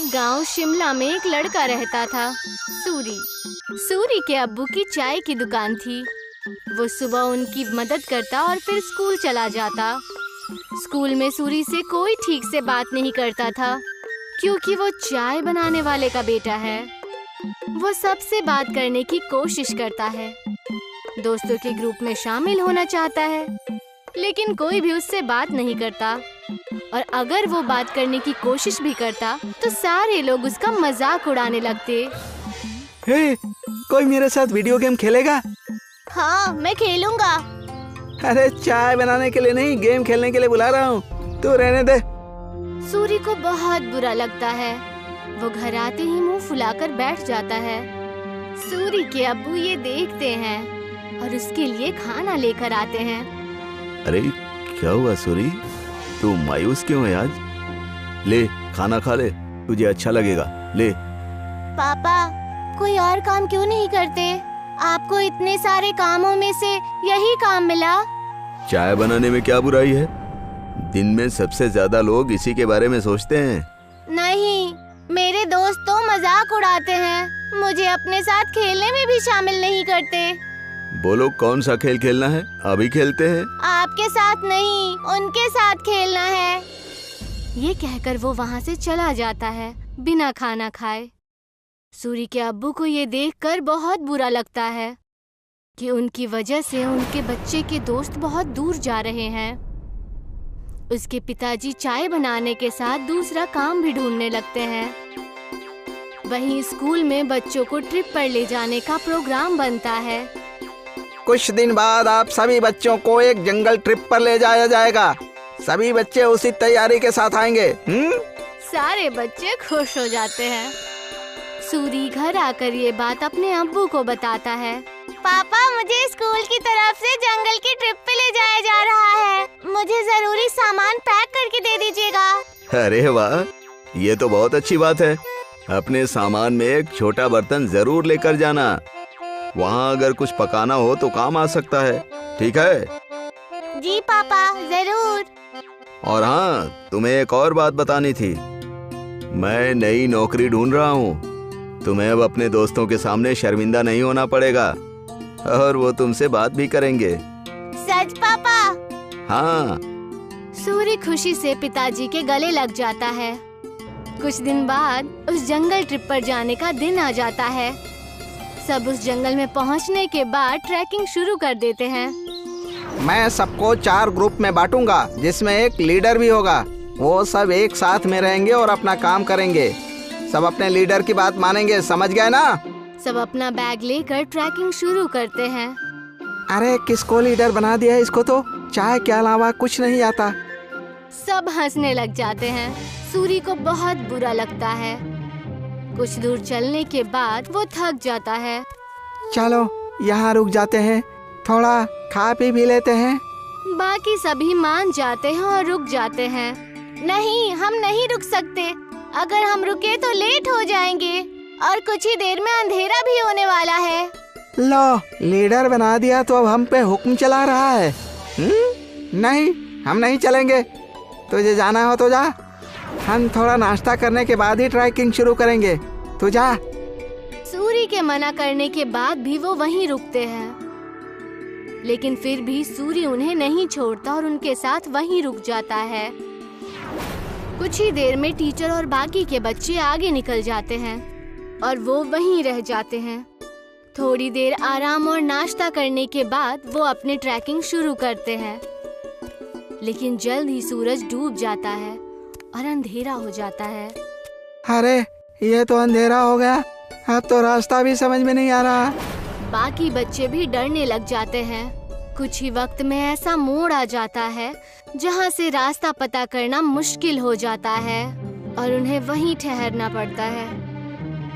गांव शिमला में एक लड़का रहता था, सूरी। सूरी के अब्बू की चाय की दुकान थी। वो सुबह उनकी मदद करता और फिर स्कूल चला जाता। स्कूल में सूरी से कोई ठीक से बात नहीं करता था, क्योंकि वो चाय बनाने वाले का बेटा है। वो सबसे बात करने की कोशिश करता है, दोस्तों के ग्रुप में शामिल होना चाहता है, लेकिन कोई भी उससे बात नहीं करता। और अगर वो बात करने की कोशिश भी करता तो सारे लोग उसका मजाक उड़ाने लगते। हे, कोई मेरे साथ वीडियो गेम खेलेगा? हाँ, मैं खेलूंगा। अरे चाय बनाने के लिए नहीं, गेम खेलने के लिए बुला रहा हूँ, तू रहने दे। सूरी को बहुत बुरा लगता है। वो घर आते ही मुंह फुलाकर बैठ जाता है। सूरी के अब्बू ये देखते हैं और उसके लिए खाना लेकर आते हैं। अरे क्या हुआ सूरी, तू मायूस क्यों है आज? ले खाना खा ले, तुझे अच्छा लगेगा। ले। पापा, कोई और काम क्यों नहीं करते? आपको इतने सारे कामों में से यही काम मिला। चाय बनाने में क्या बुराई है? दिन में सबसे ज्यादा लोग इसी के बारे में सोचते हैं। नहीं, मेरे दोस्त तो मजाक उड़ाते हैं, मुझे अपने साथ खेलने में भी शामिल नहीं करते। बोलो कौन सा खेल खेलना है, अभी खेलते हैं। आपके साथ नहीं, उनके साथ खेलना है। ये कहकर वो वहाँ से चला जाता है बिना खाना खाए। सूरी के अब्बू को ये देखकर बहुत बुरा लगता है कि उनकी वजह से उनके बच्चे के दोस्त बहुत दूर जा रहे हैं। उसके पिताजी चाय बनाने के साथ दूसरा काम भी ढूंढने लगते हैं। वहीं स्कूल में बच्चों को ट्रिप पर ले जाने का प्रोग्राम बनता है। कुछ दिन बाद आप सभी बच्चों को एक जंगल ट्रिप पर ले जाया जाएगा। सभी बच्चे उसी तैयारी के साथ आएंगे। सारे बच्चे खुश हो जाते हैं। सूरी घर आकर ये बात अपने अब्बू को बताता है। पापा, मुझे स्कूल की तरफ से जंगल की ट्रिप पे ले जाया जा रहा है। मुझे जरूरी सामान पैक करके दे दीजिएगा। अरे वाह, ये तो बहुत अच्छी बात है। अपने सामान में एक छोटा बर्तन जरूर लेकर जाना। वहाँ अगर कुछ पकाना हो तो काम आ सकता है। ठीक है? जी पापा, जरूर। और हाँ, तुम्हें एक और बात बतानी थी। मैं नई नौकरी ढूंढ रहा हूँ। तुम्हें अब अपने दोस्तों के सामने शर्मिंदा नहीं होना पड़ेगा और वो तुमसे बात भी करेंगे। सच पापा? हाँ। सूरी खुशी से पिताजी के गले लग जाता है। कुछ दिन बाद उस जंगल ट्रिप पर जाने का दिन आ जाता है। सब उस जंगल में पहुंचने के बाद ट्रैकिंग शुरू कर देते हैं। मैं सबको 4 ग्रुप में बांटूंगा, जिसमें एक लीडर भी होगा। वो सब एक साथ में रहेंगे और अपना काम करेंगे। सब अपने लीडर की बात मानेंगे, समझ गए ना? सब अपना बैग लेकर ट्रैकिंग शुरू करते हैं। अरे किसको लीडर बना दिया है? इसको तो चाय के अलावा कुछ नहीं आता। सब हंसने लग जाते हैं। सूरी को बहुत बुरा लगता है। कुछ दूर चलने के बाद वो थक जाता है। चलो यहाँ रुक जाते हैं, थोड़ा खा पी भी लेते हैं। बाकी सभी मान जाते हैं और रुक जाते हैं। नहीं, हम नहीं रुक सकते। अगर हम रुके तो लेट हो जाएंगे और कुछ ही देर में अंधेरा भी होने वाला है। लो, लीडर बना दिया तो अब हम पे हुक्म चला रहा है। नहीं, हम नहीं चलेंगे। तुझे जाना हो तो जा। हम थोड़ा नाश्ता करने के बाद ही ट्रैकिंग शुरू करेंगे। तू जा। सूरी के मना करने के बाद भी वो वहीं रुकते हैं, लेकिन फिर भी सूरी उन्हें नहीं छोड़ता और उनके साथ वहीं रुक जाता है। कुछ ही देर में टीचर और बाकी के बच्चे आगे निकल जाते हैं और वो वहीं रह जाते हैं। थोड़ी देर आराम और नाश्ता करने के बाद वो अपनी ट्रैकिंग शुरू करते हैं, लेकिन जल्द ही सूरज डूब जाता है और अंधेरा हो जाता है। अरे ये तो अंधेरा हो गया, अब तो रास्ता भी समझ में नहीं आ रहा। बाकी बच्चे भी डरने लग जाते हैं। कुछ ही वक्त में ऐसा मोड़ आ जाता है जहाँ से रास्ता पता करना मुश्किल हो जाता है और उन्हें वहीं ठहरना पड़ता है।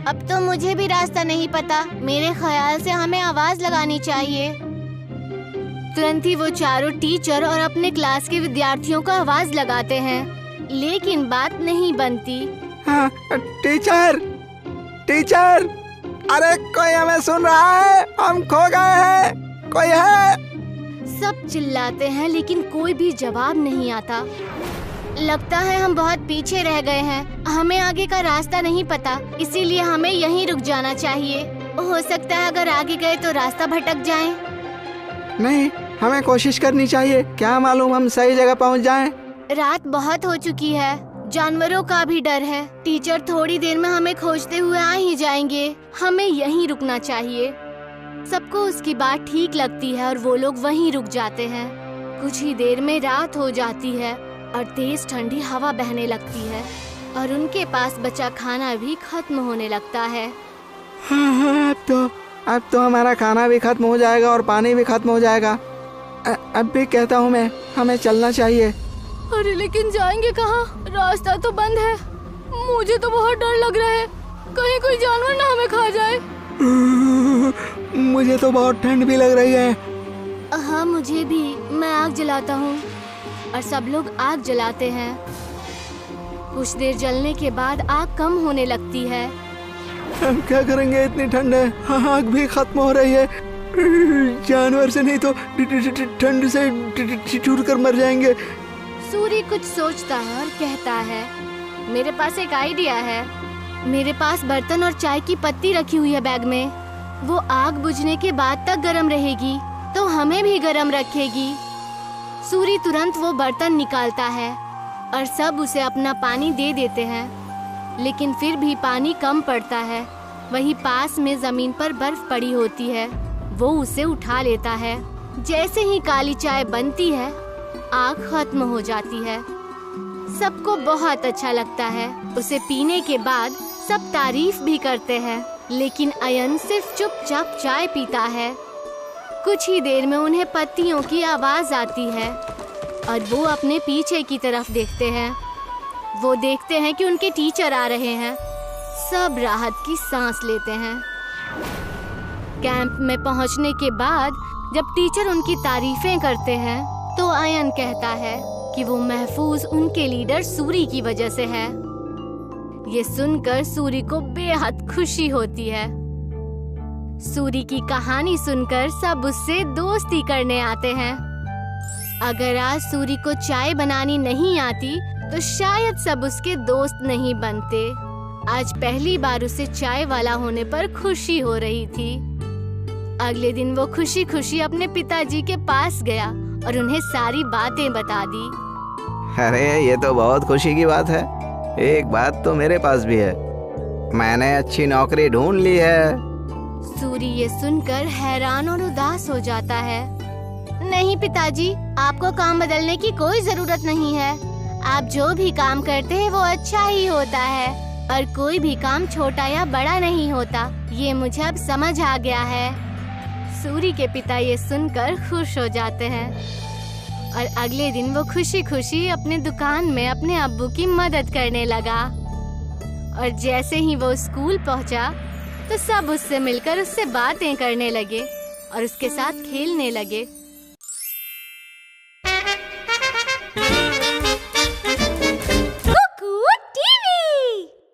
अब तो मुझे भी रास्ता नहीं पता। मेरे ख्याल से हमें आवाज लगानी चाहिए। तुरंत ही वो चारों टीचर और अपने क्लास के विद्यार्थियों को आवाज लगाते हैं, लेकिन बात नहीं बनती। हाँ, टीचर, टीचर, अरे कोई हमें सुन रहा है? हम खो गए हैं, कोई है? सब चिल्लाते हैं लेकिन कोई भी जवाब नहीं आता। लगता है हम बहुत पीछे रह गए हैं। हमें आगे का रास्ता नहीं पता, इसीलिए हमें यहीं रुक जाना चाहिए। हो सकता है अगर आगे गए तो रास्ता भटक जाए। नहीं, हमें कोशिश करनी चाहिए, क्या मालूम हम सही जगह पहुंच जाएं। रात बहुत हो चुकी है, जानवरों का भी डर है। टीचर थोड़ी देर में हमें खोजते हुए आ ही जाएंगे। हमें यहीं रुकना चाहिए। सबको उसकी बात ठीक लगती है और वो लोग वहीं रुक जाते हैं। कुछ ही देर में रात हो जाती है और तेज ठंडी हवा बहने लगती है और उनके पास बचा खाना भी खत्म होने लगता है। हाँ, अब तो हमारा खाना भी खत्म हो जाएगा और पानी भी खत्म हो जाएगा। अब भी कहता हूँ मैं, हमें चलना चाहिए। अरे लेकिन जाएंगे कहाँ? रास्ता तो बंद है। मुझे तो बहुत डर लग रहा है, कहीं कोई जानवर ना हमें खा जाए। मुझे तो बहुत ठंड भी लग रही है। हाँ मुझे भी। मैं आग जलाता हूँ और सब लोग आग जलाते हैं। कुछ देर जलने के बाद आग कम होने लगती है। हम क्या करेंगे, इतनी ठंड है, आग भी खत्म हो रही है। जानवर से नहीं तो ठंड से छूट कर मर जाएंगे। सूरी कुछ सोचता है और कहता है, मेरे पास एक आइडिया है। मेरे पास बर्तन और चाय की पत्ती रखी हुई है बैग में। वो आग बुझने के बाद तक गर्म रहेगी तो हमें भी गर्म रखेगी। सूरी तुरंत वो बर्तन निकालता है और सब उसे अपना पानी दे देते हैं, लेकिन फिर भी पानी कम पड़ता है। वहीं पास में जमीन पर बर्फ पड़ी होती है। वो उसे उठा लेता है। जैसे ही काली चाय बनती है, आग खत्म हो जाती है। सबको बहुत अच्छा लगता है। उसे पीने के बाद सब तारीफ भी करते हैं, लेकिन अयन सिर्फ चुपचाप चाय पीता है। कुछ ही देर में उन्हें पत्तियों की आवाज आती है और वो अपने पीछे की तरफ देखते हैं। वो देखते हैं कि उनके टीचर आ रहे हैं। सब राहत की सांस लेते हैं। कैंप में पहुंचने के बाद जब टीचर उनकी तारीफें करते हैं तो अयन कहता है कि वो महफूज उनके लीडर सूरी की वजह से है। ये सुनकर सूरी को बेहद खुशी होती है। सूरी की कहानी सुनकर सब उससे दोस्ती करने आते हैं। अगर आज सूरी को चाय बनानी नहीं आती तो शायद सब उसके दोस्त नहीं बनते। आज पहली बार उसे चाय वाला होने पर खुशी हो रही थी। अगले दिन वो खुशी खुशी अपने पिताजी के पास गया और उन्हें सारी बातें बता दी। अरे ये तो बहुत खुशी की बात है। एक बात तो मेरे पास भी है, मैंने अच्छी नौकरी ढूंढ ली है। सूरी ये सुनकर हैरान और उदास हो जाता है। नहीं पिताजी, आपको काम बदलने की कोई जरूरत नहीं है। आप जो भी काम करते हैं वो अच्छा ही होता है और कोई भी काम छोटा या बड़ा नहीं होता। ये मुझे अब समझ आ गया है। सूरी के पिता ये सुनकर खुश हो जाते हैं और अगले दिन वो खुशी खुशी अपने दुकान में अपने अब्बू की मदद करने लगा। और जैसे ही वो स्कूल पहुंचा तो सब उससे मिलकर उससे बातें करने लगे और उसके साथ खेलने लगे।